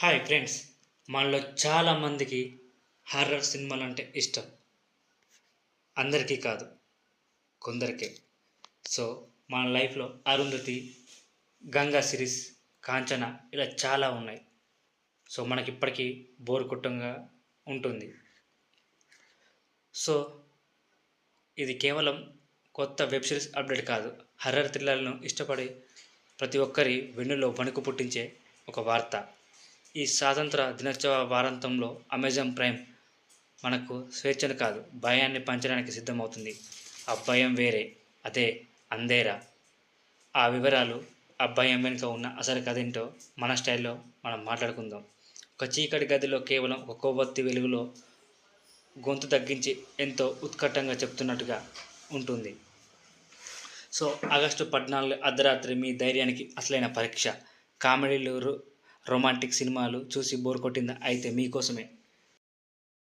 Hi friends, మనలో చాలామందికి horror సినిమాలు అంటే ఇష్టం. అందరికీ కాదు, కొందరికే. సో మన లైఫ్లో అరుంధతి, గంగా సిరీస్, కాంచన ఇలా చాలా ఉన్నాయి. సో మనకి ఇప్పటికీ బోర్ కొట్టంగా ఉంటుంది. సో ఇది కేవలం కొత్త వెబ్ సిరీస్ అప్డేట్ కాదు, హర్రర్ థ్రిల్లర్లను ఇష్టపడే ప్రతి ఒక్కరి వెన్నులో వణుకు పుట్టించే ఒక వార్త. ఈ స్వాతంత్ర దినోత్సవ వారాంతంలో అమెజాన్ ప్రైమ్ మనకు స్వేచ్ఛను కాదు, భయాన్ని పంచడానికి సిద్ధమవుతుంది. ఆ భయం వేరే, అదే అంధేరా. ఆ వివరాలు, ఆ భయం వెనుక ఉన్న అసలు కథ ఏంటో మన స్టైల్లో మనం మాట్లాడుకుందాం. ఒక చీకటి గదిలో కేవలం ఒక కొవ్వొత్తి వెలుగులో గొంతు తగ్గించి ఎంతో ఉత్కటంగా చెప్తున్నట్టుగా ఉంటుంది. సో ఆగస్టు 14 అర్ధరాత్రి మీ ధైర్యానికి అసలైన పరీక్ష. కామెడీలు, రొమాంటిక్ సినిమాలు చూసి బోర్ కొట్టిందా? అయితే మీకోసమే